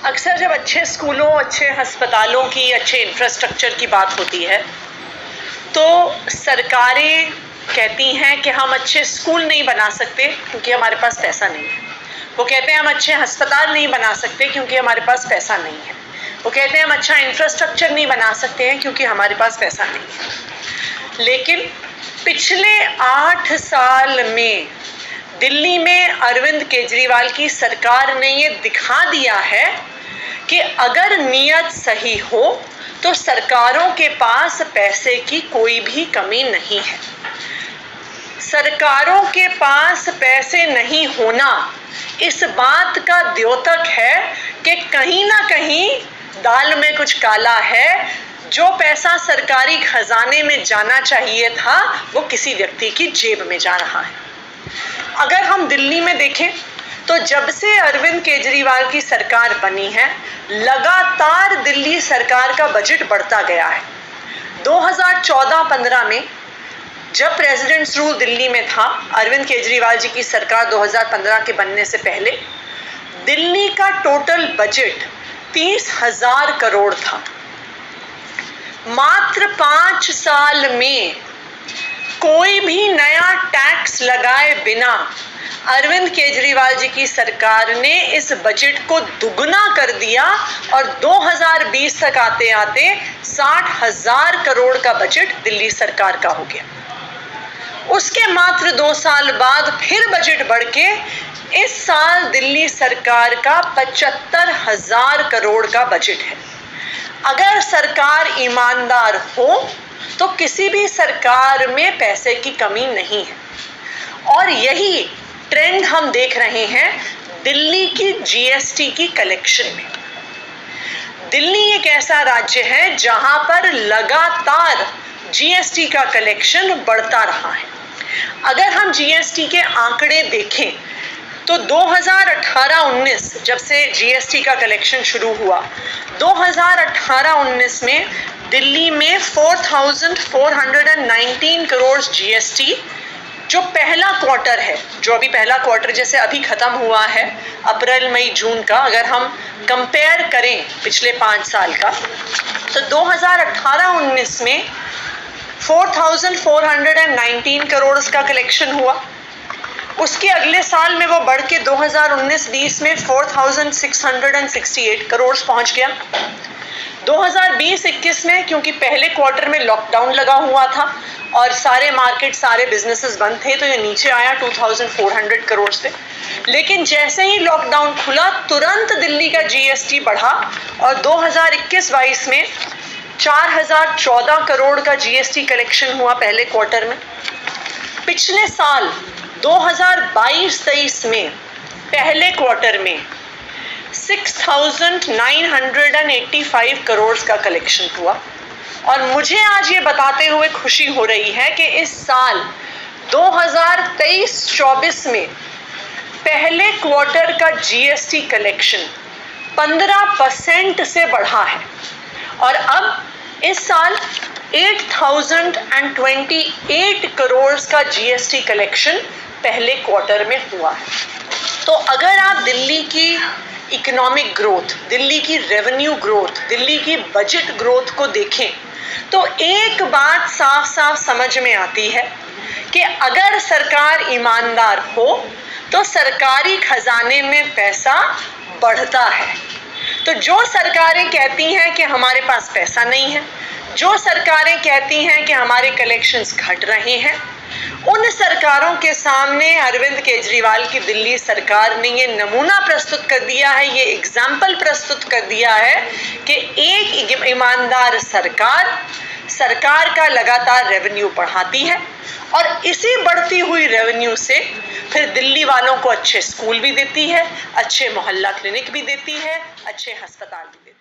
अक्सर जब अच्छे स्कूलों, अच्छे अस्पतालों की, अच्छे इंफ्रास्ट्रक्चर की बात होती है तो सरकारें कहती हैं कि हम अच्छे स्कूल नहीं बना सकते क्योंकि हमारे पास पैसा नहीं है। वो कहते हैं हम अच्छे अस्पताल नहीं बना सकते क्योंकि हमारे पास पैसा नहीं है। वो कहते हैं हम अच्छा इंफ्रास्ट्रक्चर नहीं बना सकते हैं क्योंकि हमारे पास पैसा नहीं है। लेकिन पिछले 8 साल में दिल्ली में अरविंद केजरीवाल की सरकार ने ये दिखा दिया है कि अगर नीयत सही हो तो सरकारों के पास पैसे की कोई भी कमी नहीं है। सरकारों के पास पैसे नहीं होना इस बात का द्योतक है कि कहीं ना कहीं दाल में कुछ काला है। जो पैसा सरकारी खजाने में जाना चाहिए था वो किसी व्यक्ति की जेब में जा रहा है। अगर हम दिल्ली में देखें तो जब से अरविंद केजरीवाल की सरकार बनी है लगातार दिल्ली सरकार का बजट बढ़ता गया है। 2014-15 में जब प्रेसिडेंट्स रूल दिल्ली में था, अरविंद केजरीवाल जी की सरकार 2015 के बनने से पहले दिल्ली का टोटल बजट 30,000 करोड़ था। मात्र 5 साल में कोई भी नया टैक्स लगाए बिना अरविंद केजरीवाल जी की सरकार ने इस बजट को दुगना कर दिया और 2020 तक आते आते 60,000 करोड़ का बजट दिल्ली सरकार का हो गया। उसके मात्र 2 साल बाद फिर बजट बढ़ के इस साल दिल्ली सरकार का 75,000 करोड़ का बजट है। अगर सरकार ईमानदार हो तो किसी भी सरकार में पैसे की कमी नहीं है। और यही ट्रेंड हम देख रहे हैं दिल्ली की जीएसटी की कलेक्शन में। दिल्ली एक ऐसा राज्य है जहां पर लगातार जीएसटी का कलेक्शन बढ़ता रहा है। अगर हम जीएसटी के आंकड़े देखें तो 2018-19 जब से जीएसटी का कलेक्शन शुरू हुआ, 2018-19 में दिल्ली में 4,419 करोड़ जीएसटी जो पहला क्वार्टर है, जो अभी पहला क्वार्टर जैसे अभी खत्म हुआ है अप्रैल मई जून का, अगर हम कंपेयर करें पिछले 5 साल का तो 2018-19 में 4,419 करोड़ का कलेक्शन हुआ। उसके अगले साल में वो बढ़ के 2019-20 में 4,668 करोड़ पहुंच गया। 2020-21 में क्योंकि पहले क्वार्टर में लॉकडाउन लगा हुआ था और सारे मार्केट, सारे बिजनेसेस बंद थे तो ये नीचे आया 2,400 करोड़ से। लेकिन जैसे ही लॉकडाउन खुला तुरंत दिल्ली का जीएसटी बढ़ा और 2021-22 में 4,014 करोड़ का जीएसटी कलेक्शन हुआ पहले क्वार्टर में। पिछले साल 2022-23 में पहले क्वार्टर में 6,985 करोड़ का कलेक्शन हुआ। और मुझे आज ये बताते हुए खुशी हो रही है कि इस साल 2023-24 में पहले क्वार्टर का जीएसटी कलेक्शन 15% से बढ़ा है और अब इस साल 8,028 करोड़ का जीएसटी कलेक्शन पहले क्वार्टर में हुआ है। तो अगर आप दिल्ली की इकोनॉमिक ग्रोथ, दिल्ली की रेवेन्यू ग्रोथ, दिल्ली की बजट ग्रोथ को देखें तो एक बात साफ साफ समझ में आती है कि अगर सरकार ईमानदार हो तो सरकारी खजाने में पैसा बढ़ता है। तो जो सरकारें कहती हैं कि हमारे पास पैसा नहीं है, जो सरकारें कहती हैं कि हमारे कलेक्शंस घट रहे हैं, उन सरकारों के सामने अरविंद केजरीवाल की दिल्ली सरकार ने ये नमूना प्रस्तुत कर दिया है, ये एग्जाम्पल प्रस्तुत कर दिया है कि एक ईमानदार सरकार का लगातार रेवेन्यू बढ़ाती है और इसी बढ़ती हुई रेवेन्यू से फिर दिल्ली वालों को अच्छे स्कूल भी देती है, अच्छे मोहल्ला क्लिनिक भी देती है, अच्छे अस्पताल भी देती है।